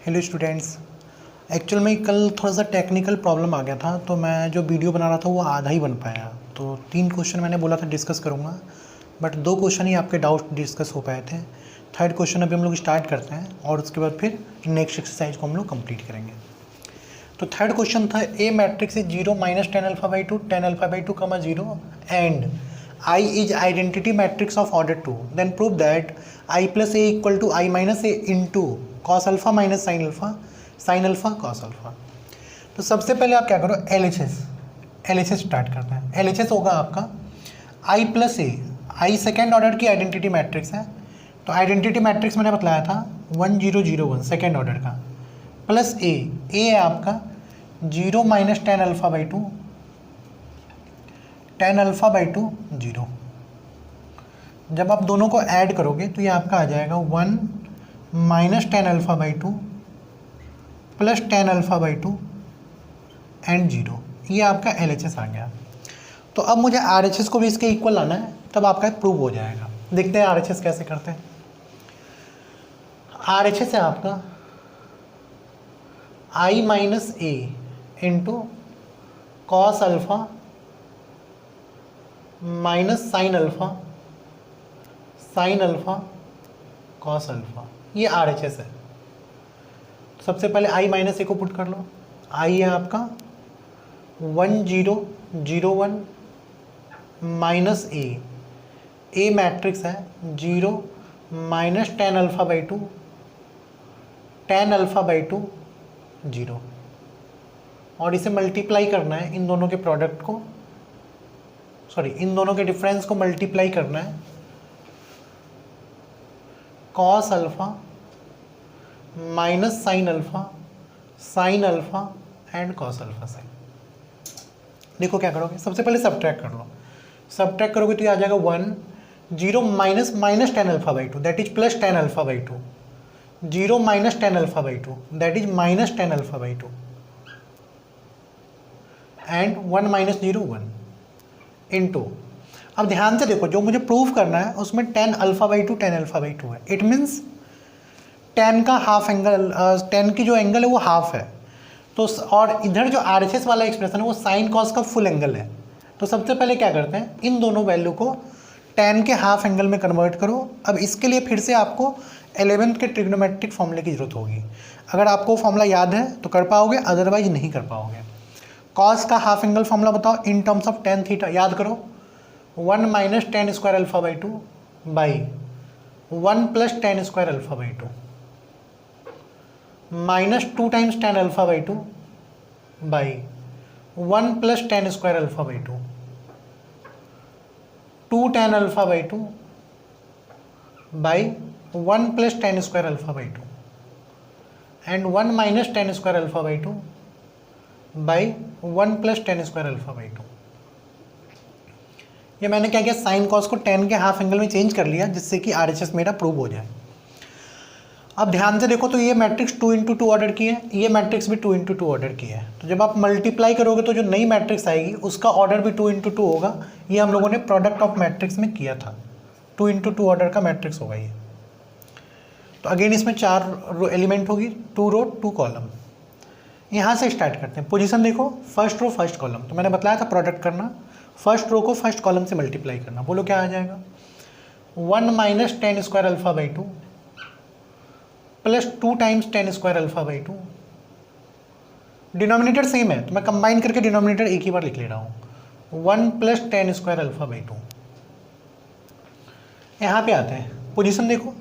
Hello students. Actual में कल थोड़ा सा टेक्निकल प्रॉब्लम आ गया था, तो मैं जो वीडियो बना रहा था वो आधा ही बन पाया। तो 3 क्वेश्चन मैंने बोला था डिस्कस करूँगा, बट 2 क्वेश्चन ही आपके डाउट डिस्कस हो पाए थे। थर्ड क्वेश्चन अभी हम लोग स्टार्ट करते हैं और उसके बाद फिर नेक्स्ट एक्सरसाइज को हम लोग कंप्लीट करेंगे। तो थर्ड क्वेश्चन था ए matrix is 0 - tan alpha by 2 tan alpha by 2 0 and I is identity matrix of order 2, then prove that I plus a equal to I minus a into cos alpha minus sin alpha cos alpha। तो सबसे पहले आप क्या करो, LHS start करते हैं। LHS होगा आपका I plus A, I second order की आइडेंटिटी मैट्रिक्स है। तो आइडेंटिटी मैट्रिक्स मैंने बताया था 1 0 0 1 सेकेंड ऑर्डर का, प्लस ए है आपका 0 - tan alpha by 2 tan alpha by 2 0। जब आप दोनों को ऐड करोगे तो ये आपका आ जाएगा 1 - tan alpha by 2 plus tan alpha by 2 and 0। ये आपका LHS आ गया। तो अब मुझे RHS को भी इसके इक्वल लाना है, तब आपका प्रूव हो जाएगा। देखते हैं RHS कैसे करते हैं। RHS है आपका I minus A into cos alpha minus sine alpha cos alpha, ये RHS है। सबसे पहले I माइनस ए को पुट कर लो। I है आपका 1 0 0 1 माइनस ए मैट्रिक्स है 0 - tan alpha by 2 tan alpha by 2 0, और इसे मल्टीप्लाई करना है इन दोनों के प्रोडक्ट को, सॉरी इन दोनों के डिफरेंस को मल्टीप्लाई करना है cos alpha minus sine alpha and cos alpha से। देखो क्या करोगे, सबसे पहले सब्ट्रैक्ट कर लो। सब्ट्रैक्ट करोगे तो ये आ जाएगा 1 0 minus tan alpha by 2 that is plus tan alpha by 2 0 - tan alpha by 2 that is minus tan alpha by 2 and 1 - 0 1 into. अब ध्यान से देखो, जो मुझे प्रूव करना है उसमें tan alpha by 2 tan alpha by 2 है। इट मीन्स tan का हाफ एंगल, tan की जो एंगल है वो हाफ है। तो और इधर जो RHS वाला एक्सप्रेशन है वो साइन कॉस का फुल एंगल है। तो सबसे पहले क्या करते हैं, इन दोनों वैल्यू को tan के हाफ एंगल में कन्वर्ट करो। अब इसके लिए फिर से आपको 11th के ट्रिग्नोमेट्रिक फॉर्मूले की जरूरत होगी। अगर आपको फॉर्मूला याद है तो कर पाओगे, अदरवाइज नहीं कर पाओगे। कॉस का हाफ एंगल फॉर्मूला बताओ in terms of tan theta, याद करो 1 - tan square alpha by 2 by 1 + tan square alpha by 2 minus 2 times tan alpha by 2 by 1 + tan square alpha by 2 2 tan alpha by 2 by 1 + tan square alpha by 2 and 1 - tan square alpha by 2 by 1 + tan square alpha by 2। ये मैंने क्या किया, sine cos को tan के half angle में change कर लिया, जिससे कि RHS मेरा प्रूव हो जाए। अब ध्यान से देखो, तो ये मैट्रिक्स 2 × 2 ऑर्डर की है, ये मैट्रिक्स भी 2 × 2 ऑर्डर की है। तो जब आप मल्टीप्लाई करोगे तो जो नई मैट्रिक्स आएगी उसका ऑर्डर भी 2 × 2 होगा। ये हम लोगों ने प्रोडक्ट ऑफ मैट्रिक्स में किया था, 2 × 2 ऑर्डर का मैट्रिक्स होगा ये। तो अगेन इसमें 4 एलिमेंट होगी, 2 रो 2 कॉलम। यहाँ से स्टार्ट करते हैं। पोजीशन देखो, फर्स्ट रो फर्स्ट कॉलम। तो मैंने बताया था प्रोडक्ट करना, फर्स्ट रो को फर्स्ट कॉलम से मल्टीप्लाई करना। बोलो क्या आ जाएगा, 1 - tan square alpha by 2 plus 2 times tan square alpha by 2। Denominator same है तो मैं कंबाइन करके डिनोमिनेटर एक ही बार लिख ले रहा हूँ, 1 + tan स्क्वायर अल्फा बाई 2। यहाँ पे आते हैं, पोजीशन देखो,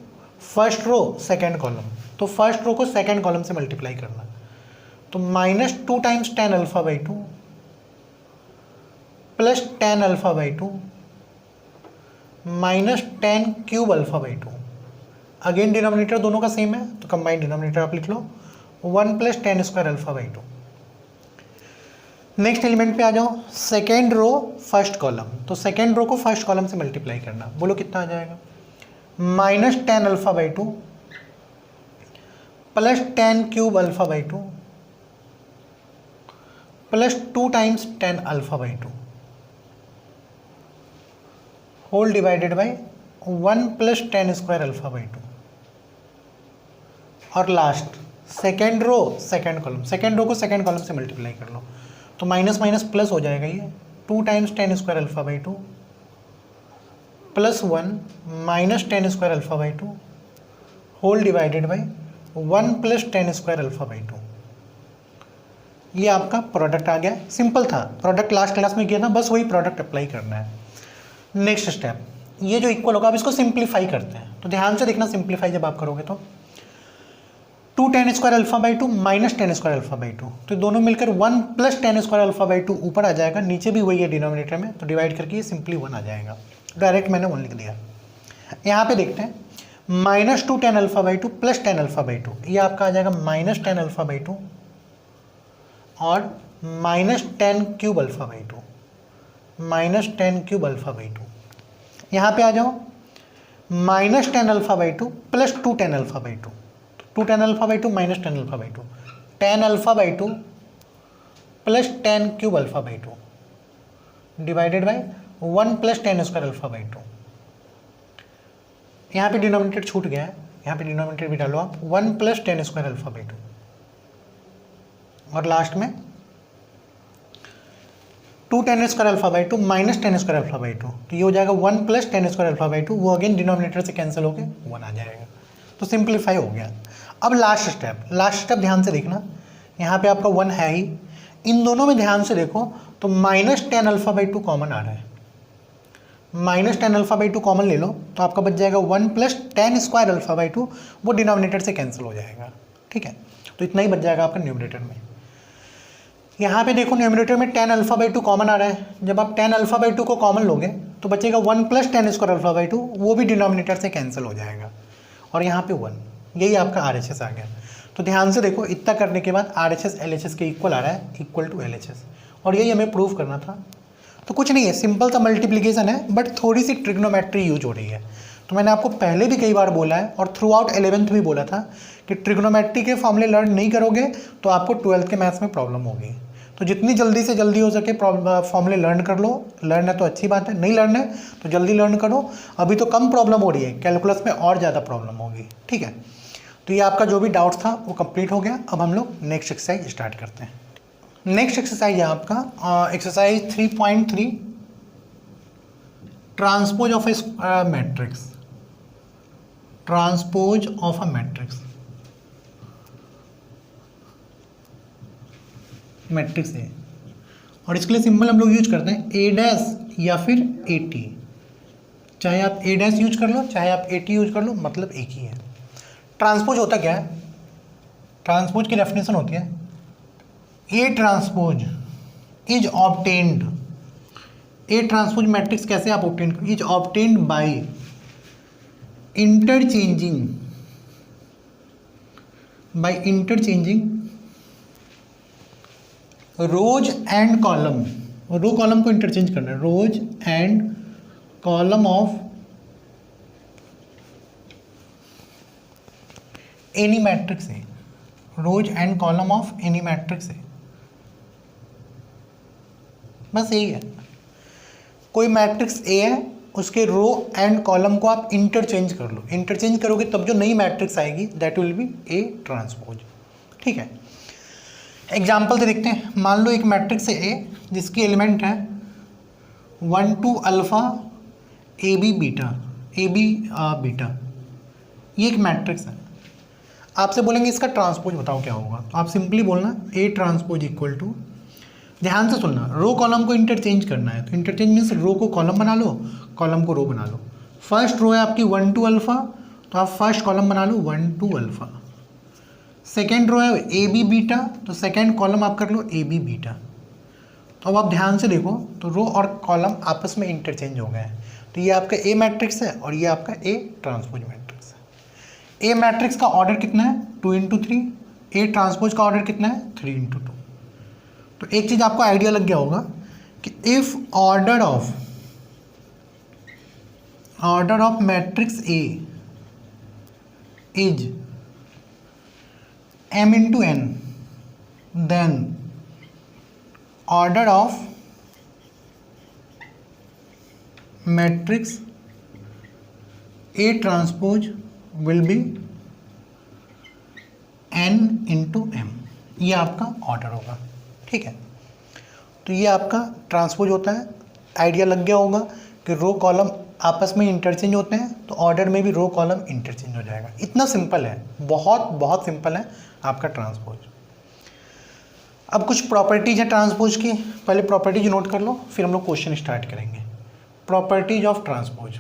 फर्स्ट रो सेकेंड कॉलम। तो फर्स्ट रो को सेकेंड कॉलम से मल्टीप्लाई करना, तो -2 times tan alpha by 2 plus tan alpha by 2 minus tan cube alpha by 2। Again denominator दोनों का सेम है तो कंबाइंड डिनोमिनेटर आप लिख लो, 1 + tan square alpha by 2। Next element पे आ जाओ, सेकेंड रो फर्स्ट कॉलम। तो सेकेंड रो को फर्स्ट कॉलम से मल्टीप्लाई करना। बोलो कितना आ जाएगा, -tan alpha by 2 plus tan cube alpha by 2 plus 2 times tan alpha by 2 whole divided by 1 + tan square alpha by 2। और last second row second column, second row को second column से multiply कर लो तो माइनस माइनस प्लस हो जाएगा, ये 2 times tan square alpha by 2 plus 1 minus tan square alpha by 2 whole divided by 1 plus ten square alpha by 2। ये आपका product आ गया, सिंपल था, प्रोडक्ट लास्ट क्लास में किया था, बस वही प्रोडक्ट अप्लाई करना है। नेक्स्ट स्टेप, ये जो इक्वल होगा आप इसको सिंप्लीफाई करते हैं, तो ध्यान से देखना सिंप्लीफाई जब आप करोगे तो 2 ten square alpha by 2 minus tan square alpha by 2, तो दोनों मिलकर 1 plus ten square alpha by 2 ऊपर आ जाएगा, नीचे भी वही है डिनोमिनेटर में, तो डिवाइड करके ये सिंपली 1 आ जाएगा, डायरेक्ट मैंने 1 लिख दिया। यहाँ पे देखते हैं minus 2 ten alpha by 2 plus ten alpha by 2, ये आपका आ जाएगा माइनस टेन अल्फा बाई 2 और minus ten cube alpha by 2, minus ten cube alpha by 2। यहाँ पे आ जाओ minus ten alpha by 2 plus 2 ten alpha by 2, 2 ten alpha by 2 minus ten alpha by 2, ten alpha by 2 plus ten cube alpha by 2 divided by 1 plus ten square alpha by 2। यहाँ पे denominator छूट गया है, यहाँ पे denominator भी डालो आप, 1 plus ten square alpha by 2 और लास्ट में 2 ten square alpha by 2 minus tan square alpha by 2, तो ये हो जाएगा 1 plus ten square alpha by 2, वो अगेन डिनोमिनेटर से कैंसिल होकर 1 आ जाएगा, तो सिंप्लीफाई हो गया। अब लास्ट स्टेप ध्यान से देखना, यहाँ पे आपका 1 है ही, इन दोनों में ध्यान से देखो तो minus ten alpha by 2 common आ रहा है, minus ten alpha by 2 common ले लो तो आपका बच जाएगा 1 plus ten square alpha by 2, वो डिनोमिनेटर से कैंसिल हो जाएगा, ठीक है, तो इतना ही बच जाएगा आपका न्यूमरेटर में। यहाँ पे देखो न्यूमरेटर में टेन अल्फा बाई 2 कॉमन आ रहा है, जब आप टेन अल्फा बाई 2 को कॉमन लोगे तो बचेगा 1 plus ten square alpha by 2, वो भी डिनोमिनेटर से कैंसिल हो जाएगा, और यहाँ पे 1, यही आपका RHS आ गया। तो ध्यान से देखो, इतना करने के बाद RHS LHS के इक्वल आ रहा है, इक्वल टू LHS, और यही हमें प्रूव करना था। तो कुछ नहीं है, सिंपल सा मल्टीप्लिकेशन है, बट थोड़ी सी ट्रिग्नोमेट्री यूज हो रही है। तो मैंने आपको पहले भी कई बार बोला है और थ्रू आउट 11th भी बोला था कि ट्रिग्नोमेट्री के फॉर्मूले लर्न नहीं करोगे तो आपको 12th के मैथ्स में प्रॉब्लम होगी। तो जितनी जल्दी से जल्दी हो सके फॉर्मूले लर्न कर लो, लर्न है तो अच्छी बात है, नहीं लर्न है तो जल्दी लर्न करो, अभी तो कम प्रॉब्लम हो रही है, कैलकुलस में और ज़्यादा प्रॉब्लम होगी, ठीक है। तो ये आपका जो भी डाउट था वो कंप्लीट हो गया। अब हम लोग नेक्स्ट एक्सरसाइज स्टार्ट करते हैं। नेक्स्ट एक्सरसाइज है आपका exercise 3.3 transpose of A matrix, transpose of a matrix, matrix है, और इसके लिए सिंबल हम लोग यूज करते हैं ए डैश या फिर ए टी, चाहे आप ए डैश यूज कर लो चाहे आप ए टी यूज कर लो, मतलब एक ही है। ट्रांसपोज होता क्या है? ट्रांसपोज की डेफिनेशन होती है A transpose is obtained, A transpose matrix कैसे आप ऑब्टेन करो, is obtained by interchanging rows and column, row column को इंटरचेंज करना है, rows and column of any matrix है, rows and column of any matrix है, बस यही है। कोई मैट्रिक्स ए है, उसके रो एंड कॉलम को आप इंटरचेंज कर लो, इंटरचेंज करोगे तब जो नई मैट्रिक्स आएगी that will be A transpose, ठीक है। एग्जाम्पल से देखते हैं, मान लो एक मैट्रिक्स है ए जिसकी एलिमेंट है 1 2 अल्फा ए बी बीटा, ये एक मैट्रिक्स है। आपसे बोलेंगे इसका ट्रांसपोज बताओ क्या होगा, तो आप सिंपली बोलना ए ट्रांसपोज इक्वल टू, ध्यान से सुनना, रो कॉलम को इंटरचेंज करना है, तो इंटरचेंज मीन्स रो को कॉलम बना लो, कॉलम को रो बना लो। फर्स्ट रो है आपकी 1 2 अल्फा, तो आप फर्स्ट कॉलम बना लो 1 2 अल्फा। सेकेंड रो है ए बी बीटा, तो सेकेंड कॉलम आप कर लो ए बी बीटा। तो अब आप ध्यान से देखो तो रो और कॉलम आपस में इंटरचेंज हो गए हैं, तो ये आपका ए मैट्रिक्स है और ये आपका ए ट्रांसपोज मैट्रिक्स है। ए मैट्रिक्स का ऑर्डर कितना है 2 × 3, ए ट्रांसपोज का ऑर्डर कितना है 3 × 2। तो एक चीज़ आपको आइडिया लग गया होगा कि if order of matrix A is m into n, then order of matrix A transpose will be n into M, ये आपका ऑर्डर होगा, ठीक है। तो ये आपका ट्रांसपोज होता है। आइडिया लग गया होगा कि रो कॉलम आपस में इंटरचेंज होते हैं, तो ऑर्डर में भी रो कॉलम इंटरचेंज हो जाएगा। इतना सिंपल है, बहुत बहुत सिंपल है आपका ट्रांसपोज। अब कुछ प्रॉपर्टीज है ट्रांसपोज की, पहले प्रॉपर्टीज नोट कर लो, फिर हम लोग क्वेश्चन स्टार्ट करेंगे। Properties of transpose.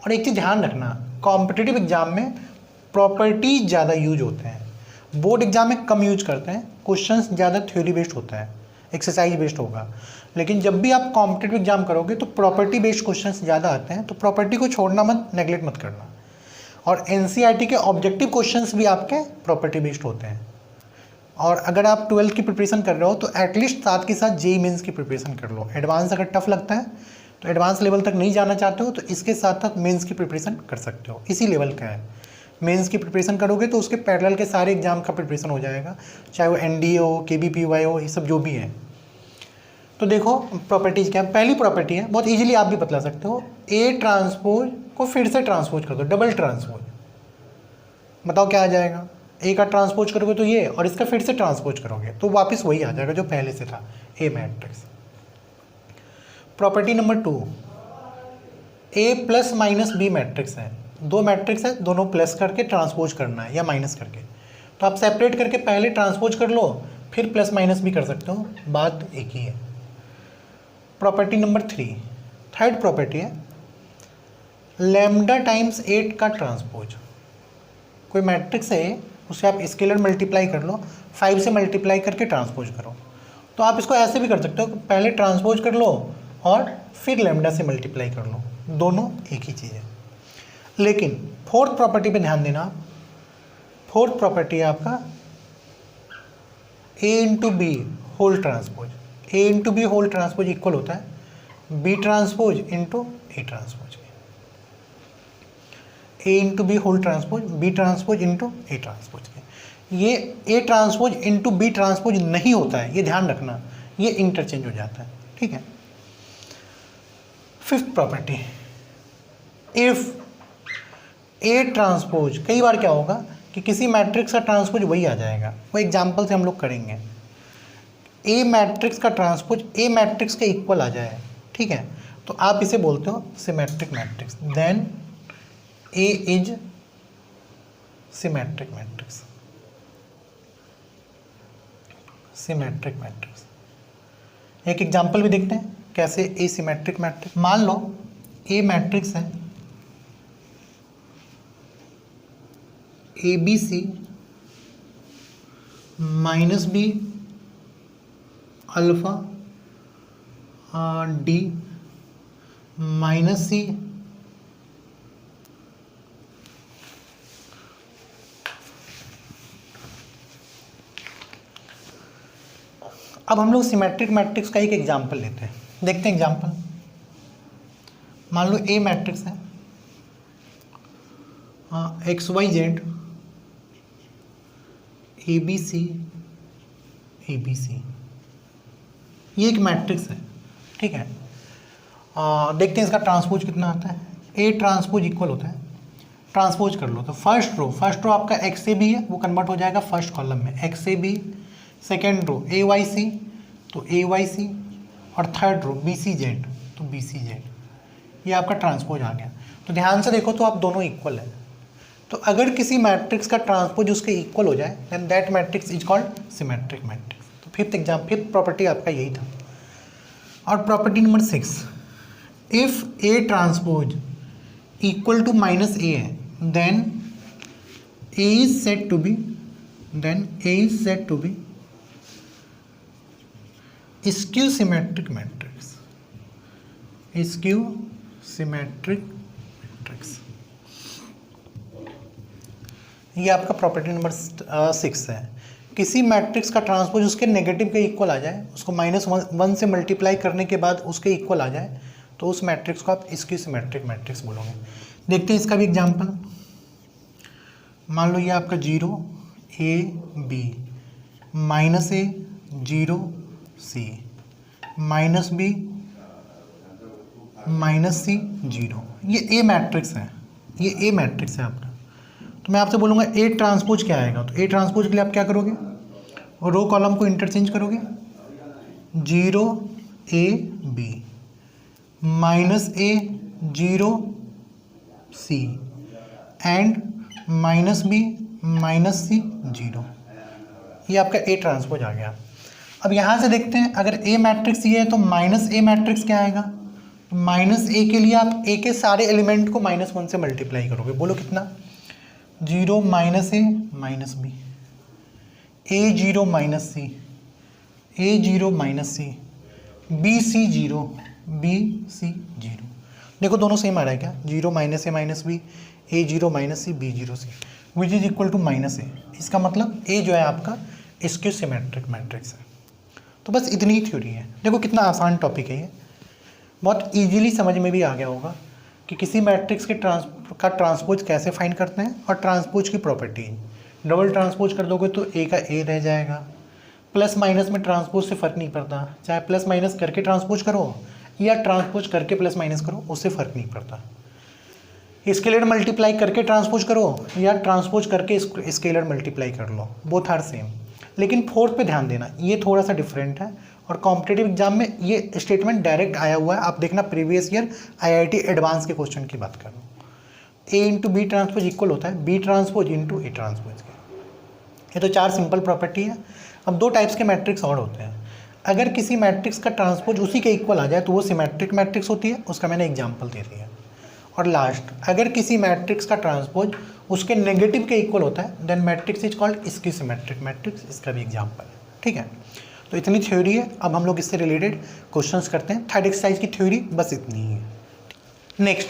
और एक चीज़ ध्यान रखना, कॉम्पिटिटिव एग्जाम में प्रॉपर्टीज ज़्यादा यूज होते हैं, बोर्ड एग्जाम में कम यूज करते हैं। क्वेश्चंस ज़्यादा थ्योरी बेस्ड होता है, एक्सरसाइज बेस्ड होगा। लेकिन जब भी आप कॉम्पिटिटिव एग्जाम करोगे तो प्रॉपर्टी बेस्ड क्वेश्चंस ज़्यादा आते हैं, तो प्रॉपर्टी को छोड़ना मत, नेगलेक्ट मत करना। और एनसीईआरटी के ऑब्जेक्टिव क्वेश्चंस भी आपके प्रॉपर्टी बेस्ड होते हैं। और अगर आप 12th की प्रिपरेशन कर रहे हो तो एटलीस्ट साथ के साथ जेईई मेंस की प्रिपरेशन कर लो। एडवांस अगर टफ लगता है तो एडवांस लेवल तक नहीं जाना चाहते हो तो इसके साथ साथ मेंस की प्रिपरेशन कर सकते हो, इसी लेवल का है। मेंस की प्रिपरेशन करोगे तो उसके पैरेलल के सारे एग्जाम का प्रिपरेशन हो जाएगा, चाहे वो एनडीए हो, केबीपीवाई हो, ये सब जो भी है। तो देखो प्रॉपर्टीज क्या है। पहली प्रॉपर्टी है, बहुत इजीली आप भी बतला सकते हो, ए ट्रांसपोज को फिर से ट्रांसपोज कर दो, डबल ट्रांसपोज। बताओ क्या आ जाएगा, ए का ट्रांसपोज करोगे तो ये, और इसका फिर से ट्रांसपोज करोगे तो वापस वही आ जाएगा जो पहले से था, ए मैट्रिक्स। प्रॉपर्टी नंबर 2, ए प्लस माइनस बी मैट्रिक्स है। दो मैट्रिक्स है, दोनों प्लस करके ट्रांसपोज करना है या माइनस करके, तो आप सेपरेट करके पहले ट्रांसपोज कर लो, फिर प्लस माइनस भी कर सकते हो, बात एक ही है। प्रॉपर्टी नंबर 3, थर्ड प्रॉपर्टी है, लैम्डा टाइम्स 8 का ट्रांसपोज। कोई मैट्रिक्स है, उसे आप स्केलर मल्टीप्लाई कर लो, 5 से मल्टीप्लाई करके ट्रांसपोज करो। तो आप इसको ऐसे भी कर सकते हो, पहले ट्रांसपोज कर लो और फिर लैम्डा से मल्टीप्लाई कर लो, दोनों एक ही चीज़ है। लेकिन फोर्थ प्रॉपर्टी पे ध्यान देना। फोर्थ प्रॉपर्टी है आपका A into B whole transpose. A into B whole transpose equal होता है B transpose into A transpose के। A into B whole transpose, B transpose into A transpose के। ये A transpose into B transpose नहीं होता है, ये ध्यान रखना, ये इंटरचेंज हो जाता है, ठीक है। Fifth property, if A transpose, कई बार क्या होगा कि किसी मैट्रिक्स का ट्रांसपोज वही आ जाएगा, वो एग्जाम्पल से हम लोग करेंगे। ए मैट्रिक्स का ट्रांसपोज ए मैट्रिक्स के इक्वल आ जाए, ठीक है, तो आप इसे बोलते हो symmetric matrix, then A is symmetric matrix. Symmetric matrix, एक एग्जाम्पल भी देखते हैं कैसे ए सिमेट्रिक मैट्रिक्स। मान लो ए मैट्रिक्स है A B C minus B alpha D minus C अब हम लोग सिमेट्रिक मैट्रिक्स का एक एग्जाम्पल लेते हैं, देखते हैं एग्जाम्पल। मान लो ए मैट्रिक्स है X Y Z A B C, ये एक मैट्रिक्स है, ठीक है। देखते हैं इसका ट्रांसपोज कितना आता है। ए ट्रांसपोज इक्वल होता है, ट्रांसपोज कर लो तो फर्स्ट रो आपका एक्स ए बी है, वो कन्वर्ट हो जाएगा फर्स्ट कॉलम में X A B. Second row A Y C, तो ए वाई सी, और third row B C Z, तो बी सी जेड, ये आपका ट्रांसपोज आ गया। तो ध्यान से देखो तो आप दोनों इक्वल है, तो अगर किसी मैट्रिक्स का ट्रांसपोज उसके इक्वल हो जाए then that matrix is called symmetric matrix. तो फिफ्थ प्रॉपर्टी आपका यही था। और property number 6, if A transpose equal to minus A है then A is said to be skew symmetric matrix. Skew symmetric matrix, ये आपका प्रॉपर्टी नंबर 6 है। किसी मैट्रिक्स का ट्रांसपोज उसके नेगेटिव के इक्वल आ जाए, उसको -1 से मल्टीप्लाई करने के बाद उसके इक्वल आ जाए, तो उस मैट्रिक्स को आप स्क्यू सिमेट्रिक मैट्रिक्स बोलोगे। देखते हैं इसका भी एग्जांपल। मान लो ये आपका 0 A B minus A 0 C minus B minus C 0, ये ए मैट्रिक्स है, ये ए मैट्रिक्स है आपका। तो मैं आपसे बोलूँगा ए ट्रांसपोज क्या आएगा, तो ए ट्रांसपोज के लिए आप क्या करोगे, रो कॉलम को इंटरचेंज करोगे, 0 A B minus A 0 C and minus B minus C 0, ये आपका ए ट्रांसपोज आ गया। अब यहाँ से देखते हैं, अगर ए मैट्रिक्स ये है तो माइनस ए मैट्रिक्स क्या आएगा, माइनस ए के लिए आप ए के सारे एलिमेंट को -1 से मल्टीप्लाई करोगे, बोलो कितना, 0 minus A minus B, A 0 minus C, A 0 minus C, B C 0, B C 0। देखो दोनों सेम आ रहा है क्या, 0 minus A minus B, A 0 minus C, B 0 C, which is equal to minus A. इसका मतलब ए जो है आपका स्क्यू सिमेट्रिक मैट्रिक्स है। तो बस इतनी ही थ्योरी है। देखो कितना आसान टॉपिक है ये, बहुत इजीली समझ में भी आ गया होगा कि किसी मैट्रिक्स के ट्रांसपोज कैसे फाइंड करते हैं और ट्रांसपोज की प्रॉपर्टी। डबल ट्रांसपोज कर दोगे तो ए का ए रह जाएगा, प्लस माइनस में ट्रांसपोज से फ़र्क नहीं पड़ता, चाहे प्लस माइनस करके ट्रांसपोज करो या ट्रांसपोज करके प्लस माइनस करो, उससे फ़र्क नहीं पड़ता। स्केलर मल्टीप्लाई करके ट्रांसपोज करो या ट्रांसपोज करके स्केलर मल्टीप्लाई कर लो, बोथ आर सेम। लेकिन फोर्थ पे ध्यान देना, ये थोड़ा सा डिफरेंट है और कॉम्पिटेटिव एग्जाम में ये स्टेटमेंट डायरेक्ट आया हुआ है। आप देखना प्रीवियस ईयर IIT एडवांस के क्वेश्चन की बात कर रहा हूँ। A into B transpose equal होता है B transpose into A transpose के। ये तो 4 सिंपल प्रॉपर्टी है। अब 2 टाइप्स के मैट्रिक्स और होते हैं। अगर किसी मैट्रिक्स का ट्रांसपोज उसी के इक्वल आ जाए तो वो सिमेट्रिक मैट्रिक्स होती है, उसका मैंने एग्जाम्पल दे दिया। और लास्ट, अगर किसी मैट्रिक्स का ट्रांसपोज उसके नेगेटिव के इक्वल होता है then matrix is called skew symmetric matrix, इसका भी एग्जाम्पल है। ठीक है, तो इतनी थ्योरी है। अब हम लोग इससे रिलेटेड क्वेश्चंस करते हैं। थर्ड एक्सरसाइज की थ्योरी बस इतनी ही है। नेक्स्ट,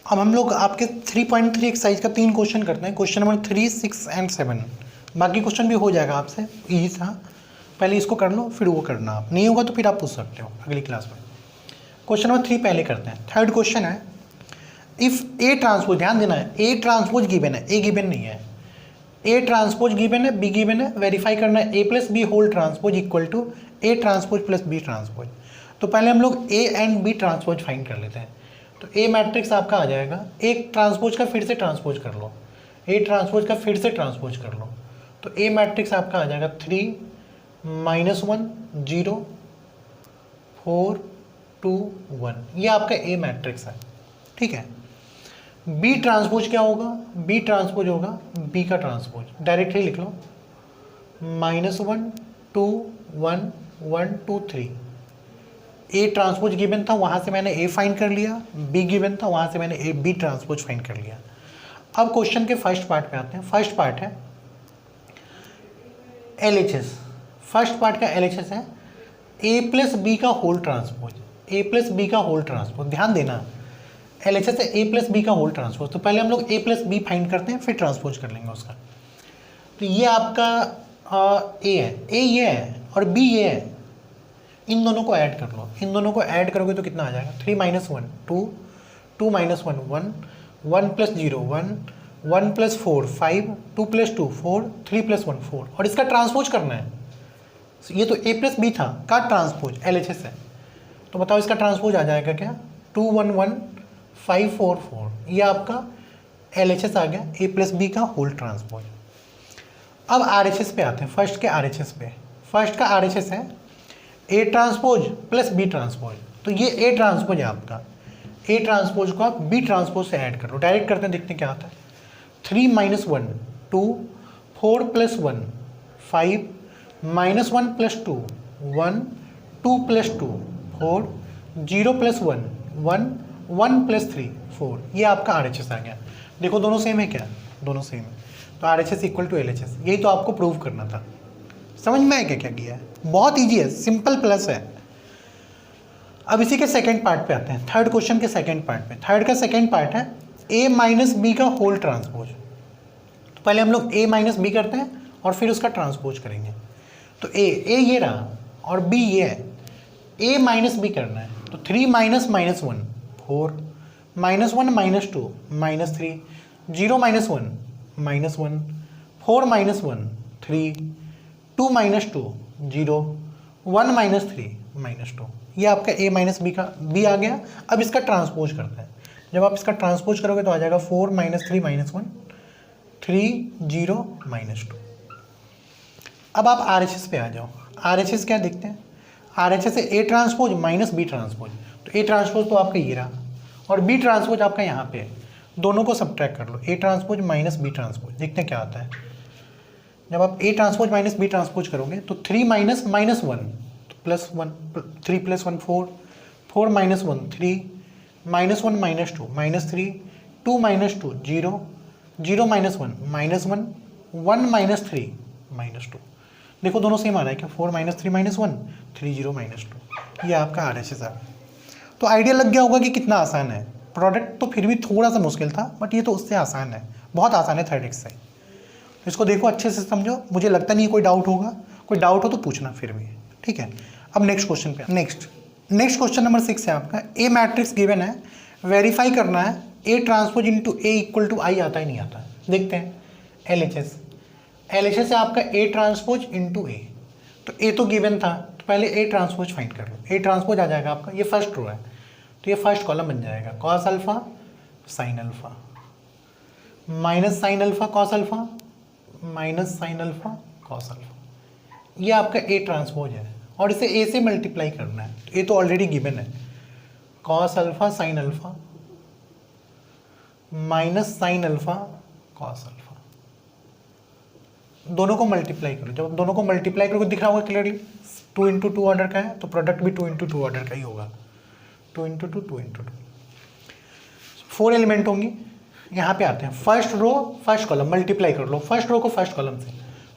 अब हम लोग आपके 3.3 एक्सरसाइज का 3 क्वेश्चन करते हैं, क्वेश्चन नंबर 3, 6 एंड 7। बाकी क्वेश्चन भी हो जाएगा आपसे, ईजी था। पहले इसको कर लो फिर वो करना, आप नहीं होगा तो फिर आप पूछ सकते हो अगली क्लास में। क्वेश्चन नंबर 3 पहले करते हैं। थर्ड क्वेश्चन है, इफ़ ए ट्रांसपोज, ध्यान देना है, ए ट्रांसपोज गिवन है, ए गिवन नहीं है। ए ट्रांसपोज गिवन है, बी गिवन है, वेरीफाई करना है A plus B whole transpose equal to A transpose plus B transpose. तो पहले हम लोग A and B transpose find कर लेते हैं। तो ए मैट्रिक्स आपका आ जाएगा, एक ट्रांसपोज का फिर से ट्रांसपोज कर लो, ए ट्रांसपोज का फिर से ट्रांसपोज कर लो, तो ए मैट्रिक्स आपका आ जाएगा 3 -1 0 4 2 1। ये आपका ए मैट्रिक्स है। ठीक है, बी ट्रांसपोज क्या होगा, बी ट्रांसपोज होगा बी का ट्रांसपोज, डायरेक्टली लिख लो, -1 2 1 1 2 3। ए ट्रांसपोज गिवन था, वहाँ से मैंने ए फाइंड कर लिया, बी गिवन था, वहाँ से मैंने ए बी ट्रांसपोज फाइंड कर लिया। अब क्वेश्चन के फर्स्ट पार्ट पे आते हैं। फर्स्ट पार्ट है LHS। फर्स्ट पार्ट का LHS है ए प्लस बी का होल ट्रांसपोज, ए प्लस बी का होल ट्रांसपोज। ध्यान देना, LHS है ए प्लस बी का होल ट्रांसपोज। तो पहले हम लोग ए प्लस बी फाइंड करते हैं, फिर ट्रांसपोज कर लेंगे उसका। तो ये आपका ए है, ए ये है और बी ये है, इन दोनों को ऐड कर लो। इन दोनों को ऐड करोगे तो कितना आ जाएगा, 3 - 1 2 2 - 1 1 1 + 0 1 1 + 4 5 2 + 2 4 3 + 1 4। और इसका ट्रांसपोज करना है। ये तो ए प्लस बी था का ट्रांसपोज LHS है, तो बताओ इसका ट्रांसपोज आ जाएगा क्या, 2 1 1 5 4 4। ये आपका LHS आ गया, ए प्लस बी का होल ट्रांसपोज। अब RHS पे आते हैं, फर्स्ट के RHS पे। फर्स्ट का RHS है A transpose plus B transpose. तो ये ए ट्रांसपोज है आपका, ए ट्रांसपोज को आप बी ट्रांसपोज से ऐड कर लो। डायरेक्ट करते हैं, देखते हैं क्या आता है। 3 - 1 2 4 + 1 5 -1 + 2 1 2 + 2 4 0 + 1 1 1 + 3 4। ये आपका RHS आ गया। देखो दोनों सेम है क्या, दोनों सेम है। तो RHS = LHS, यही तो आपको प्रूव करना था। समझ में आया क्या क्या किया है, बहुत ईजी है, सिंपल प्लस है। अब इसी के सेकंड पार्ट पे आते हैं, थर्ड क्वेश्चन के सेकंड पार्ट पे। थर्ड का सेकंड पार्ट है a - b का होल ट्रांसपोज। तो पहले हम लोग a - b करते हैं और फिर उसका ट्रांसपोज करेंगे। तो a ये रहा और b ये है, a - b करना है। तो 3 - -1 4 -1 - 2 -3 0 - 1 -1 4 - 1 3 2 - 2 0 1 - 3 -2। ये आपका a - b का b आ गया। अब इसका ट्रांसपोज करते हैं। जब आप इसका ट्रांसपोज करोगे तो आ जाएगा 4 - 3 - 1 3 0 -2। अब आप RHS पे आ जाओ। RHS क्या देखते हैं? RHS है A transpose minus B transpose. तो A ट्रांसपोज तो आपका ये रहा और B ट्रांसपोज आपका यहाँ पे है, दोनों को सब्ट्रैक्ट कर लो। A transpose minus B transpose, देखते हैं क्या आता है। जब आप A transpose minus B transpose करोगे तो 3 माइनस -1 तो +1, 3 + 1 4, 4 - 1 3, -1 -2 -3, 2 - 2 0, 0 - 1 -1, 1 - 3 -2। देखो दोनों सेम आ रहा है क्या? 4 - 3 - 1, 3 0 -2। ये आपका RHS है। तो आइडिया लग गया होगा कि कितना आसान है। प्रोडक्ट तो फिर भी थोड़ा सा मुश्किल था, बट ये तो उससे आसान है, बहुत आसान है थर्ड एक्स से। इसको देखो अच्छे से समझो, मुझे लगता नहीं कोई डाउट होगा। कोई डाउट हो तो पूछना फिर भी, ठीक है। अब नेक्स्ट क्वेश्चन पे। नेक्स्ट क्वेश्चन नंबर 6 है आपका। ए मैट्रिक्स गिवन है, वेरीफाई करना है A transpose into A equal to I आता है नहीं आता है। देखते हैं LHS है आपका ए ट्रांसपोज इंटू ए। तो ए तो गिवन था, तो पहले ए ट्रांसपोज फाइंड कर लो। ए ट्रांसपोज आ जाएगा आपका, ये फर्स्ट रो है तो ये फर्स्ट कॉलम बन जाएगा, cos alpha sign alpha minus sine alpha cos alpha minus sine alpha cos alpha. ये आपका ए ट्रांसपोज है और इसे ए से मल्टीप्लाई करना है। तो ए तो ऑलरेडी गिवन है, cos alpha sign alpha minus sine alpha cos alpha. दोनों को मल्टीप्लाई करो। जब दोनों को मल्टीप्लाई करोगे दिख रहा होगा क्लियरली, 2 × 2 ऑर्डर का है तो प्रोडक्ट भी 2 × 2 ऑर्डर का ही होगा। 2 × 2 2 × 2 4 एलिमेंट होंगी। यहाँ पे आते हैं, first row first column multiply कर लो, फर्स्ट रो को फर्स्ट कॉलम से।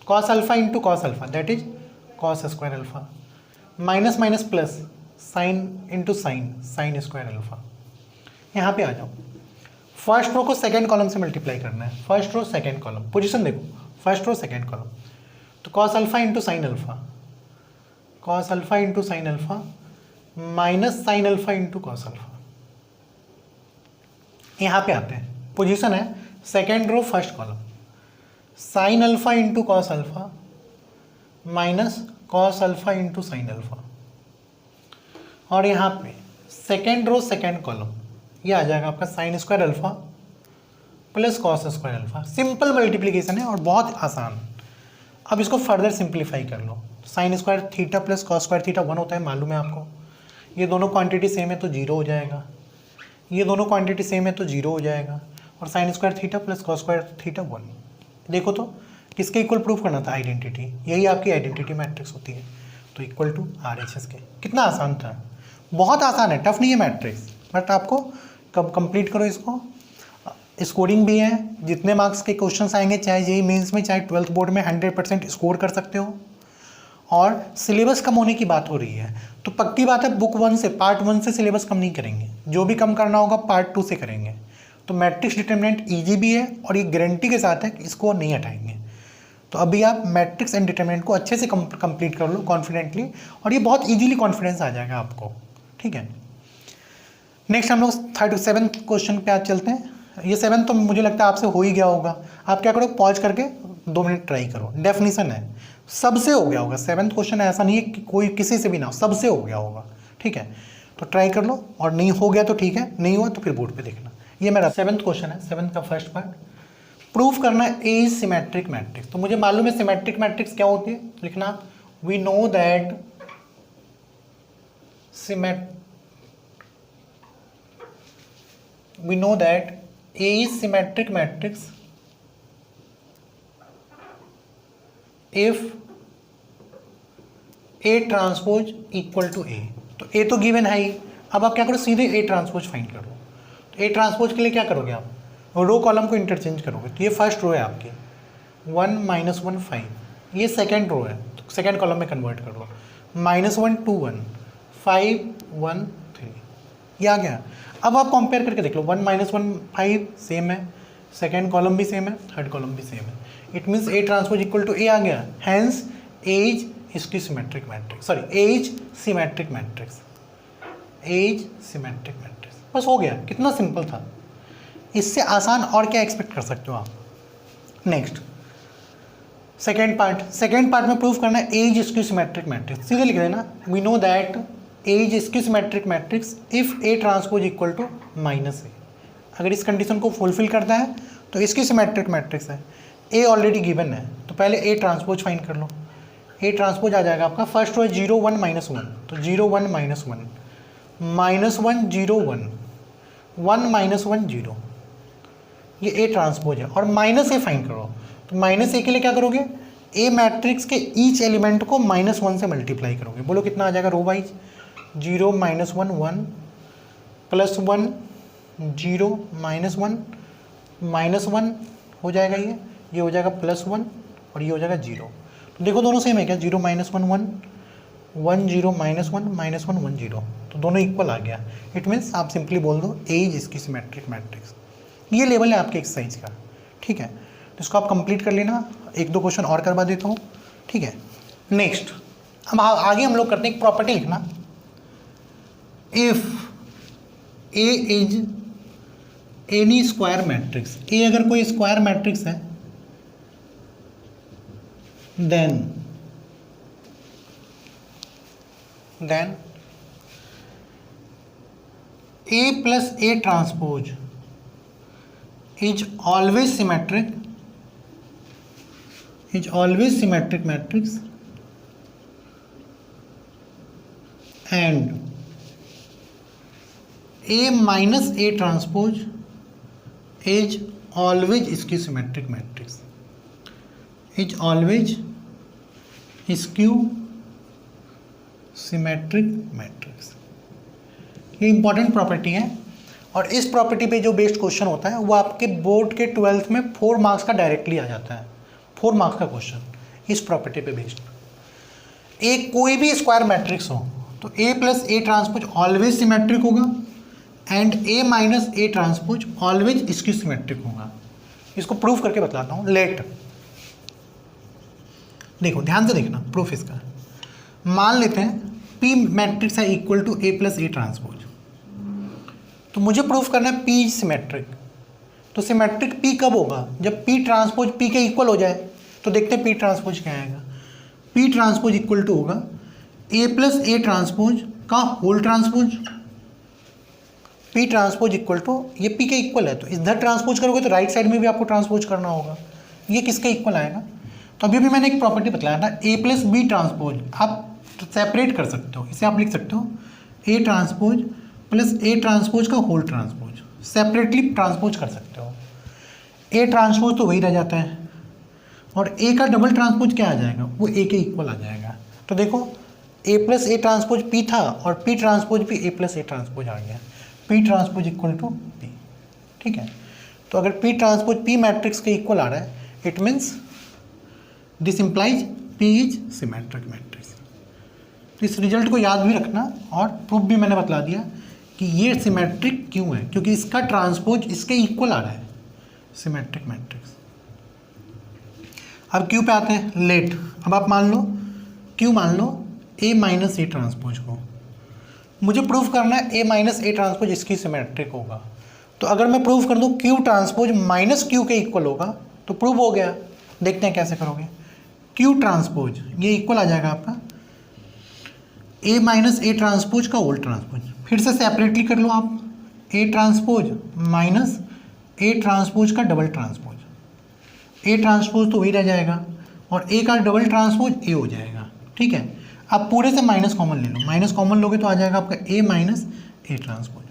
Cos alpha into cos alpha that is cos square alpha, minus minus plus sine into sine sine square alpha. यहाँ पे आ जाओ, फर्स्ट रो को सेकेंड कॉलम से multiply करना है। First row second column, position देखो, first row second column. तो cos alpha into sine alpha, cos alpha into sine alpha minus sine alpha into cos alpha. यहाँ पे आते हैं, पोजीशन है second row first column, sine alpha into cos alpha minus cos alpha into sine alpha. और यहाँ पे second row second column, ये आ जाएगा आपका sine square alpha plus cos square alpha. Simple multiplication है और बहुत आसान। अब इसको फर्दर सिंप्लीफाई कर लो। Sine square theta plus cos square theta 1 होता है, मालूम है आपको। ये दोनों क्वांटिटी सेम है तो 0 हो जाएगा, ये दोनों क्वांटिटी सेम है तो 0 हो जाएगा। और sign square theta plus cos square theta 1। देखो तो किसके इक्वल प्रूफ करना था? आइडेंटिटी। यही आपकी आइडेंटिटी मैट्रिक्स होती है, तो इक्वल टू RHS के। कितना आसान था, बहुत आसान है, टफ नहीं है मैट्रिक्स। बट आपको कब कंप्लीट करो इसको। स्कोरिंग भी है, जितने मार्क्स के क्वेश्चंस आएंगे चाहे जेईई मेंस में चाहे 12th बोर्ड में 100% स्कोर कर सकते हो। और सिलेबस कम होने की बात हो रही है तो पक्की बात है बुक 1 से पार्ट 1 से सिलेबस कम नहीं करेंगे, जो भी कम करना होगा पार्ट 2 से करेंगे। तो मैट्रिक्स डिटर्मिनेंट ईजी भी है और ये गारंटी के साथ है कि इसको नहीं हटाएंगे। तो अभी आप मैट्रिक्स एंड डिटर्मिनेंट को अच्छे से कंप्लीट कर लो कॉन्फिडेंटली, और ये बहुत ईजीली कॉन्फिडेंस आ जाएगा आपको, ठीक है। नेक्स्ट हम लोग 7th क्वेश्चन पे आज चलते हैं। ये 7th तो मुझे लगता है आपसे हो ही गया होगा। आप क्या करो, पॉज करके 2 मिनट ट्राई करो। डेफिनेशन है, सबसे हो गया होगा। 7th क्वेश्चन ऐसा नहीं है कि कोई किसी से भी ना हो, सबसे हो गया होगा, ठीक है। तो ट्राई कर लो, और नहीं हो गया तो ठीक है, नहीं हुआ तो फिर बोर्ड पे देखना। ये मेरा 7th क्वेश्चन है, 7th का फर्स्ट पार्ट। प्रूफ करना है ए इज सिमेट्रिक मैट्रिक्स। तो मुझे मालूम है सिमेट्रिक मैट्रिक्स क्या होती है, लिखना we know that A is symmetric matrix if A transpose equal to A। तो A तो गिवन है ही। अब आप क्या करो, सीधे A ट्रांसपोज फाइंड करो। तो A ट्रांसपोज के लिए क्या करोगे आप, रो कॉलम को इंटरचेंज करोगे। तो ये फर्स्ट रो है आपकी 1 - 1 5, ये सेकेंड रो है तो सेकेंड कॉलम में कन्वर्ट कर लो। -1 2 1 5 1 3, ये आ गया। अब आप कंपेयर करके देख लो, 1 - 1 5 सेम है, सेकेंड कॉलम भी सेम है, थर्ड कॉलम भी सेम है। It means A transpose equal to A आ गया। हैंस A इज इसकी symmetric matrix, sorry A is symmetric matrix, A is symmetric matrix. बस हो गया, कितना सिंपल था। इससे आसान और क्या एक्सपेक्ट कर सकते हो आप। नेक्स्ट सेकेंड पार्ट में प्रूफ करना है A इज इसकी सिमेट्रिक मैट्रिक्स। सीधे लिख देना, we know that A is इसकी symmetric matrix if A transpose equal to -A। अगर इस कंडीशन को फुलफिल करता है तो इसकी सिमेट्रिक मैट्रिक्स है। ए ऑलरेडी गिवन है, तो पहले ए ट्रांसपोज फाइंड कर लो। ए ट्रांसपोज आ जाएगा आपका, फर्स्ट रो है 0 1 -1, तो 0 1 -1 -1 0 1 1 -1 0, ये ए ट्रांसपोज है। और माइनस ए फाइंड करो, तो माइनस ए के लिए क्या करोगे, ए मैट्रिक्स के ईच एलिमेंट को -1 से मल्टीप्लाई करोगे। बोलो कितना आ जाएगा रो वाइज, 0 -1 1 +1 0 -1 -1 हो जाएगा, ये हो जाएगा +1 और ये हो जाएगा 0। तो देखो दोनों सेम है क्या, 0 -1 1 1 0 -1 -1 1 0, तो दोनों इक्वल आ गया। इट मीन्स आप सिंपली बोल दो ए इज इसकी सिमेट्रिक मैट्रिक्स। ये लेवल है आपके एक्सरसाइज का, ठीक है। तो इसको आप कंप्लीट कर लेना, एक दो क्वेश्चन और करवा देता हूँ, ठीक है। नेक्स्ट हम आगे हम लोग करते हैं एक प्रॉपर्टी लिखना, if A is any square matrix, A अगर कोई स्क्वायर मैट्रिक्स है, then A plus A transpose is always symmetric matrix, and A minus A transpose is always skew symmetric matrix, is always skew symmetric matrix. ये important property है, और इस property पे जो based question होता है वो आपके बोर्ड के 12th में 4 मार्क्स का डायरेक्टली आ जाता है, 4 मार्क्स का क्वेश्चन इस प्रॉपर्टी पे बेस्ड। एक कोई भी स्क्वायर मैट्रिक्स हो तो A plus A transpose always symmetric होगा, and A minus A transpose always skew symmetric होगा। इसको प्रूफ करके बतलाता हूँ। लेट, देखो ध्यान से देखना प्रूफ इसका। मान लेते हैं P मैट्रिक्स है equal to A plus A transpose, तो मुझे प्रूफ करना है P इज सिमेट्रिक। तो सिमेट्रिक P कब होगा, जब P ट्रांसपोज P के इक्वल हो जाए। तो देखते हैं P ट्रांसपोज क्या आएगा। P ट्रांसपोज इक्वल टू होगा A प्लस ए ट्रांसपोज का whole transpose. P transpose equal to, ये P के इक्वल है तो इधर ट्रांसपोज करोगे तो राइट साइड में भी आपको ट्रांसपोज करना होगा। ये किसके इक्वल आएगा, तो अभी भी मैंने एक प्रॉपर्टी बताया था A प्लस बी ट्रांसपोज, आप सेपरेट कर सकते हो, इसे आप लिख सकते हो A transpose plus A transpose का होल ट्रांसपोज, सेपरेटली ट्रांसपोज कर सकते हो। A ट्रांसपोज तो वही रह जाता है, और A का डबल ट्रांसपोज क्या आ जाएगा, वो A के इक्वल आ जाएगा। तो देखो A plus A transpose P था, और P ट्रांसपोज भी A प्लस ए ट्रांसपोज आ गया, P transpose equal to P, ठीक है। तो अगर P ट्रांसपोज P मैट्रिक्स के इक्वल आ रहा है, it means this implies P is symmetric matrix. तो इस रिजल्ट को याद भी रखना, और प्रूफ भी मैंने बतला दिया कि ये सिमेट्रिक क्यों है, क्योंकि इसका ट्रांसपोज इसके इक्वल आ रहा है, सिमेट्रिक मैट्रिक्स। अब क्यू पे आते हैं। लेट, अब आप मान लो क्यू मान लो A माइनस ए ट्रांसपोज को, मुझे प्रूफ करना है A माइनस ए ट्रांसपोज इसकी सिमेट्रिक होगा। तो अगर मैं प्रूफ कर दूँ क्यू ट्रांसपोज माइनस क्यू के इक्वल होगा, तो प्रूफ हो गया। देखते हैं कैसे करोगे। क्यू ट्रांसपोज ये इक्वल आ जाएगा आपका A माइनस ए ट्रांसपोज का होल ट्रांसपोज। फिर से सेपरेटली कर लो आप, A transpose minus A transpose का डबल ट्रांसपोज। A ट्रांसपोज तो वही रह जाएगा, और A का डबल ट्रांसपोज A हो जाएगा, ठीक है। आप पूरे से माइनस कॉमन ले लो, माइनस कॉमन लोगे तो आ जाएगा आपका A माइनस ए ट्रांसपोज।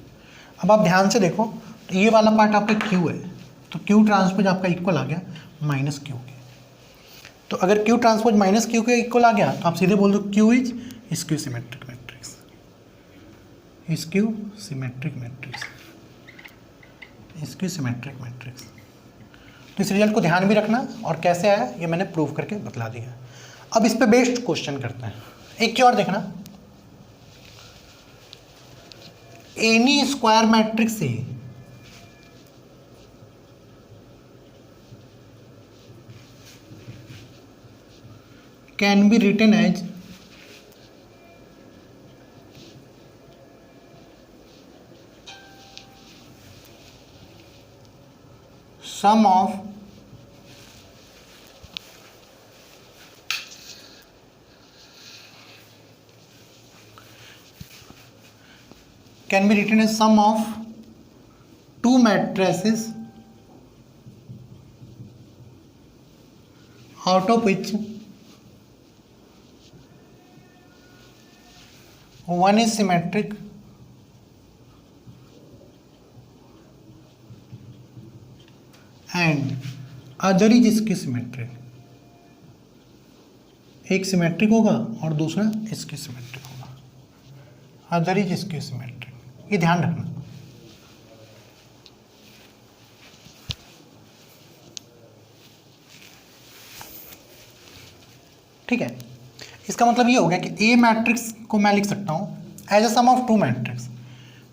अब आप ध्यान से देखो, तो ये वाला पार्ट आपका Q है, तो Q ट्रांसपोज आपका इक्वल आ गया माइनस Q के। तो अगर Q ट्रांसपोज माइनस Q के इक्वल आ गया, तो आप सीधे बोल दो Q is skew symmetric matrix, skew symmetric matrix, skew symmetric matrix. तो इस रिजल्ट को ध्यान भी रखना, और कैसे आया ये मैंने प्रूव करके बतला दिया। अब इस पे बेस्ड क्वेश्चन करते हैं। एक की और देखना, any square matrix A can be written as sum of can be written as sum of two matrices out of which one is symmetric and other is इसकी सिमेट्रिक। एक सिमेट्रिक होगा और दूसरा इसकी सिमेट्रिक होगा, अदर इज इसकी symmetric. ये ध्यान रखना। ठीक है, इसका मतलब ये हो गया कि ए मैट्रिक्स को मैं लिख सकता हूँ as a sum of two matrix.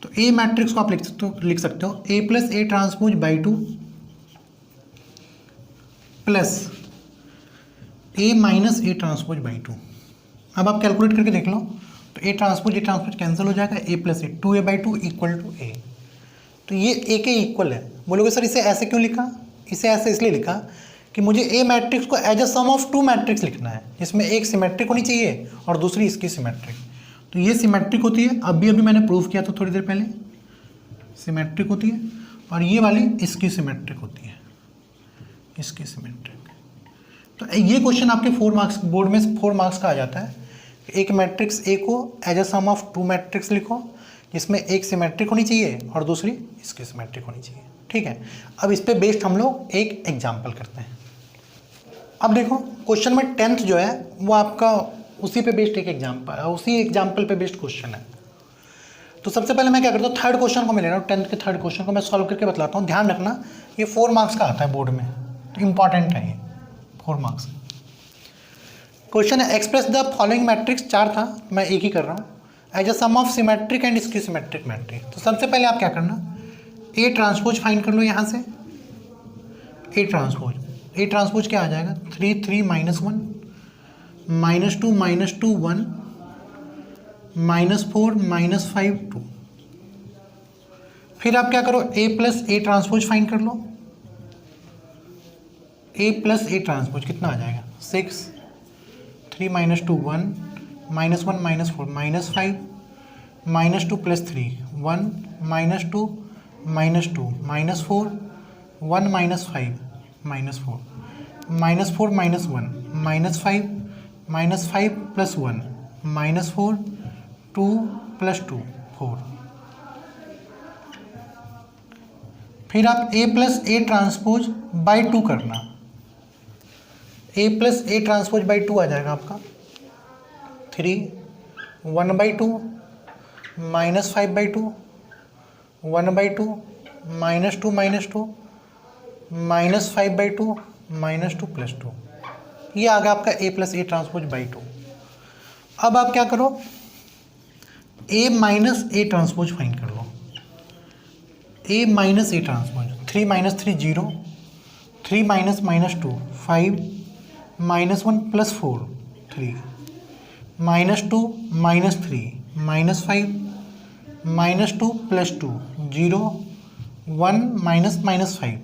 तो ए मैट्रिक्स को आप लिख सकते हो A plus A transpose by two plus A minus A transpose by two. अब आप कैलकुलेट करके देख लो, तो ए ट्रांसपोज कैंसिल हो जाएगा, A plus A, two A by two equal to A. तो ये ए के इक्वल है। बोलोगे सर इसे ऐसे क्यों लिखा? इसे ऐसे इसलिए लिखा कि मुझे ए मैट्रिक्स को as a sum of two matrix लिखना है, जिसमें एक सिमेट्रिक होनी चाहिए और दूसरी इसकी सिमेट्रिक। तो ये सिमेट्रिक होती है, अभी मैंने प्रूव किया था थोड़ी देर पहले, सिमेट्रिक होती है, और ये वाली इसकी सिमेट्रिक होती है, इसकी सिमेट्रिक। तो ये क्वेश्चन आपके 4 मार्क्स बोर्ड में 4 मार्क्स का आ जाता है। एक मैट्रिक्स ए को as a sum of two matrix लिखो, जिसमें एक सिमेट्रिक होनी चाहिए और दूसरी इसकी सिमेट्रिक होनी चाहिए। ठीक है, अब इस पे बेस्ड हम लोग एक एग्जाम्पल करते हैं। अब देखो क्वेश्चन में 10th जो है वो आपका उसी पे बेस्ड एक एग्जाम्पल, उसी एग्जाम्पल पे बेस्ड क्वेश्चन है। तो सबसे पहले मैं क्या करता हूँ, थर्ड क्वेश्चन को मैं ले रहा हूँ, 10th के थर्ड क्वेश्चन को मैं सॉल्व करके बतलाता हूँ। ध्यान रखना ये 4 मार्क्स का आता है बोर्ड में, तो इंपॉर्टेंट है ये 4 मार्क्स। क्वेश्चन है एक्सप्रेस द फॉलोइंग मैट्रिक्स, 4 था, मैं एक ही कर रहा हूँ, as a sum of symmetric and इसकी सिमेट्रिक मैट्रिक। तो सबसे पहले आप क्या करना, ए ट्रांसपोज फाइंड कर लो यहाँ से। ए ट्रांसपोज क्या आ जाएगा, 3 3 -1 -2 -2 1 -4 -5 2। फिर आप क्या करो, ए प्लस ए ट्रांसपोज फाइंड कर लो। ए प्लस ए ट्रांसपोज कितना आ जाएगा, 6 3 -2 1 -1 -4 -5 -2 + 3 1 -2 -2 -4 1 -5 -4 -4 -1 -5 -5 + 1 -4 2 + 2 4। फिर आप a plus A transpose by 2 करना, a plus A transpose by 2 आ जाएगा आपका 3 1/2 -5/2 1/2 -2 -2 -5/2 -2 + 2। ये आ गया आपका a plus A transpose by 2। अब आप क्या करो, a minus A transpose find कर लो। a minus A transpose 3 - 3 0 3 - -2 5 -1 + 4 3 -2 -3 -5 -2 + 2 0 1 -5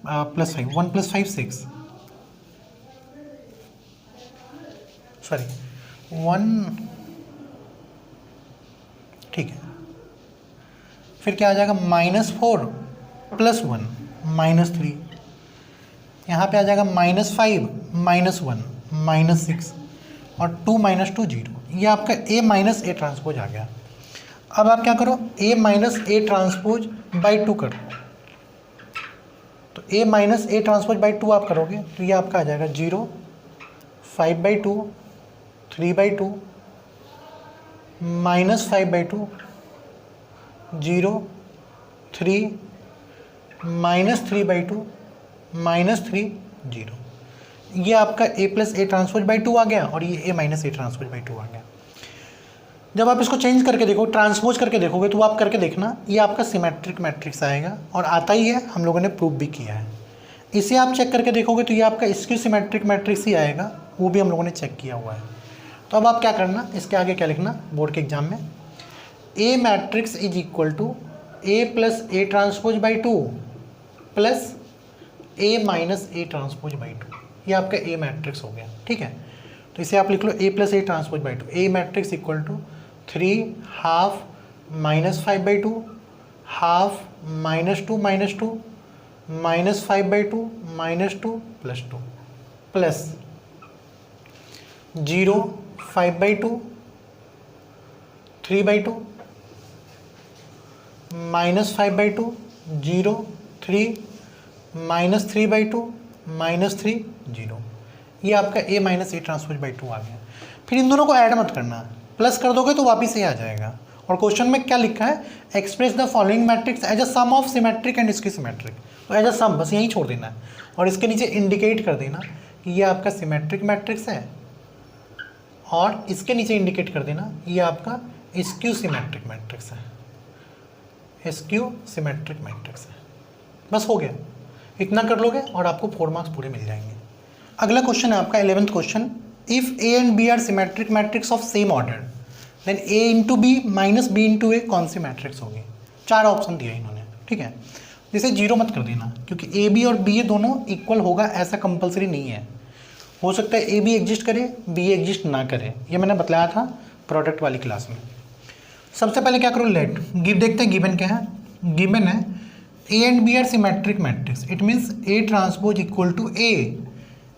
+ 5 1 + 5 6 sorry 1। ठीक है, फिर क्या आ जाएगा, -4 + 1 -3। यहाँ पे आ जाएगा -5 -1 -6 और 2 - 2 0। ये आपका a माइनस ए ट्रांसपोज आ गया। अब आप क्या करो, a minus A transpose by 2 करो। तो a minus A transpose by 2 आप करोगे तो ये आपका आ जाएगा 0 5/2 3/2 -5/2 0 3 -3/2 -3 0। ये आपका a plus A transpose by 2 आ गया और ये a minus A transpose by 2 आ गया। जब आप इसको चेंज करके देखो, ट्रांसपोज करके देखोगे तो आप करके देखना, ये आपका सिमेट्रिक मैट्रिक्स आएगा और आता ही है, हम लोगों ने प्रूव भी किया है। इसे आप चेक करके देखोगे तो ये आपका स्क्यू सिमेट्रिक मैट्रिक्स ही आएगा, वो भी हम लोगों ने चेक किया हुआ है। तो अब आप क्या करना, इसके आगे क्या लिखना बोर्ड के एग्जाम में, A matrix is equal to A plus A transpose by 2 plus A minus A transpose by 2। ये आपका ए मैट्रिक्स हो गया। ठीक है, तो इसे आप लिख लो A plus A transpose by 2। A matrix equal to 3 ½ -5/2 ½ -2 -2 -5/2 -2 +2 plus 0 5/2 3/2 -5/2 0 3 -3/2 -3 0। ये आपका A minus A transpose by 2 आ गया। फिर इन दोनों को ऐड मत करना, प्लस कर दोगे तो वापिस ये आ जाएगा। और क्वेश्चन में क्या लिखा है, express the following matrix as a sum of symmetric and इसकी सिमेट्रिक, तो एज अ सम बस यहीं छोड़ देना है और इसके नीचे इंडिकेट कर देना कि ये आपका सिमेट्रिक मैट्रिक्स है और इसके नीचे इंडिकेट कर देना ये आपका स्क्यू सिमेट्रिक मैट्रिक्स है, स्क्यू सिमेट्रिक मैट्रिक्स है। बस हो गया, इतना कर लोगे और आपको 4 मार्क्स पूरे मिल जाएंगे। अगला क्वेश्चन है आपका 11th question, if A and B are symmetric matrix of same order then A into B minus B into A कौन सी मैट्रिक्स होगी। 4 ऑप्शन दिया इन्होंने, ठीक है। जिसे 0 मत कर देना क्योंकि A B और B दोनों इक्वल होगा ऐसा कंपलसरी नहीं है। हो सकता है A B एग्जिस्ट करे B एग्जिस्ट ना करे, ये मैंने बताया था प्रोडक्ट वाली क्लास में। सबसे पहले क्या करो, लेट गिव, देखते हैं गिवन क्या है। गिवन है A and B are symmetric matrix, it means A transpose equal to A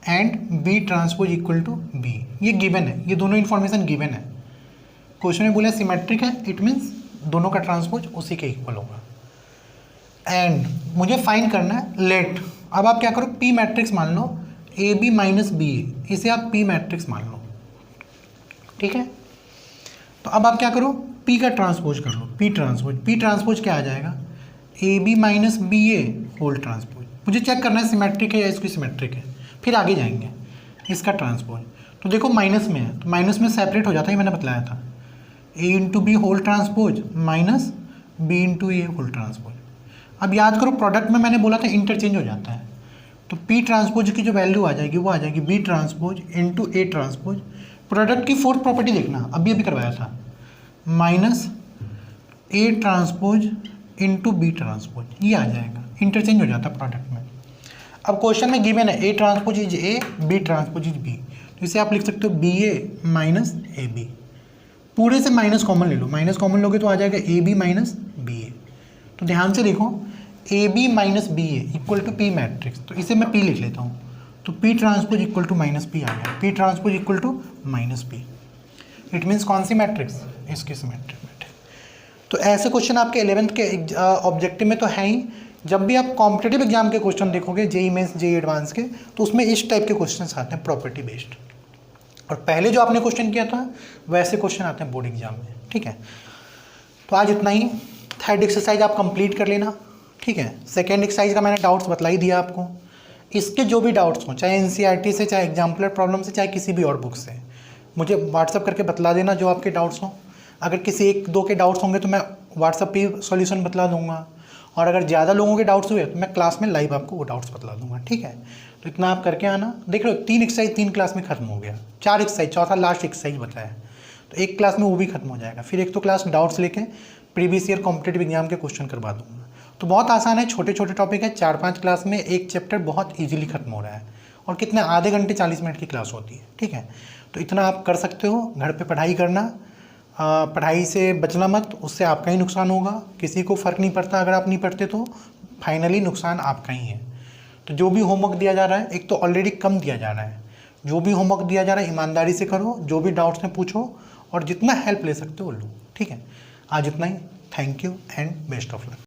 and B transpose equal to B। ये गिवन है, ये दोनों इन्फॉर्मेशन गिवन है। क्वेश्चन में बोला सिमेट्रिक है, इट मीन्स दोनों का ट्रांसपोज उसी के इक्वल होगा। एंड मुझे फाइंड करना है लेट। अब आप क्या करो, P मैट्रिक्स मान लो AB माइनस बी, इसे आप P मैट्रिक्स मान लो, ठीक है। तो अब आप क्या करो, P का ट्रांसपोज कर लो, P ट्रांसपोज क्या आ जाएगा, AB माइनस बी ए होल ट्रांसपोज। मुझे चेक करना है सिमेट्रिक है या इसकी सिमेट्रिक है, फिर आगे जाएंगे। इसका ट्रांसपोज तो देखो माइनस में है तो माइनस में सेपरेट हो जाता है, मैंने बताया था A into B whole transpose minus B into A whole transpose. अब याद करो प्रोडक्ट में मैंने बोला था इंटरचेंज हो जाता है, तो P ट्रांसपोज की जो वैल्यू आ जाएगी वो आ जाएगी B transpose into A transpose. Product की फोर्थ प्रॉपर्टी देखना, अभी करवाया था, minus A transpose into B transpose, ये आ जाएगा, इंटरचेंज हो जाता है प्रोडक्ट में। अब क्वेश्चन में गिवन है A transpose is A, B transpose is B, तो इसे आप लिख सकते हो BA माइनस AB। पूरे से माइनस कॉमन ले लो, माइनस कॉमन लोगे तो आ जाएगा AB माइनस BA। तो ध्यान से देखो AB minus BA equal to P matrix, तो इसे मैं P लिख लेता हूँ, तो P transpose equal to minus P आ गया, P transpose equal to minus P। It means कौन सी मैट्रिक्स, इसकी सिमेट्रिक मैट्रिक्स। तो ऐसे क्वेश्चन आपके 11th के ऑब्जेक्टिव में तो है ही। जब भी आप कॉम्पिटेटिव एग्जाम के क्वेश्चन देखोगे, जेईई मेंस जेईई एडवांस के, तो उसमें इस टाइप के क्वेश्चंस आते हैं प्रॉपर्टी बेस्ड। और पहले जो आपने क्वेश्चन किया था वैसे क्वेश्चन आते हैं बोर्ड एग्जाम में, ठीक है। तो आज इतना ही। थर्ड एक्सरसाइज आप कंप्लीट कर लेना, ठीक है। सेकेंड एक्सरसाइज का मैंने डाउट्स बतला ही दिया आपको। इसके जो भी डाउट्स हों, चाहे एनसीईआरटी से, चाहे एग्जाम्पलर प्रॉब्लम से, चाहे किसी भी और बुक से, मुझे व्हाट्सअप करके बतला देना जो आपके डाउट्स हों। अगर किसी 1-2 के डाउट्स होंगे तो मैं व्हाट्सअप पे सॉल्यूशन बतला दूंगा, और अगर ज़्यादा लोगों के डाउट्स हुए तो मैं क्लास में लाइव आपको वो डाउट्स बतला दूंगा, ठीक है। तो इतना आप करके आना। देख लो 3 एक्सरसाइज 3 क्लास में खत्म हो गया, 4 एक्सरसाइज, चौथा लास्ट एक्सरसाइज बताया, तो एक क्लास में वो भी खत्म हो जाएगा। फिर एक तो क्लास डाउट्स लेके प्रीवियस ईयर कॉम्पिटेटिव एग्जाम के क्वेश्चन करवा दूंगा। तो बहुत आसान है, छोटे छोटे टॉपिक है, 4-5 क्लास में एक चैप्टर बहुत ईजिली खत्म हो रहा है, और कितने आधे घंटे 40 मिनट की क्लास होती है, ठीक है। तो इतना आप कर सकते हो, घर पर पढ़ाई करना, पढ़ाई से बचना मत, उससे आपका ही नुकसान होगा, किसी को फ़र्क नहीं पड़ता अगर आप नहीं पढ़ते तो फाइनली नुकसान आपका ही है। तो जो भी होमवर्क दिया जा रहा है, एक तो ऑलरेडी कम दिया जा रहा है, जो भी होमवर्क दिया जा रहा है ईमानदारी से करो, जो भी डाउट्स हैं पूछो, और जितना हेल्प ले सकते हो लो, ठीक है। आज इतना ही। Thank you and best of luck.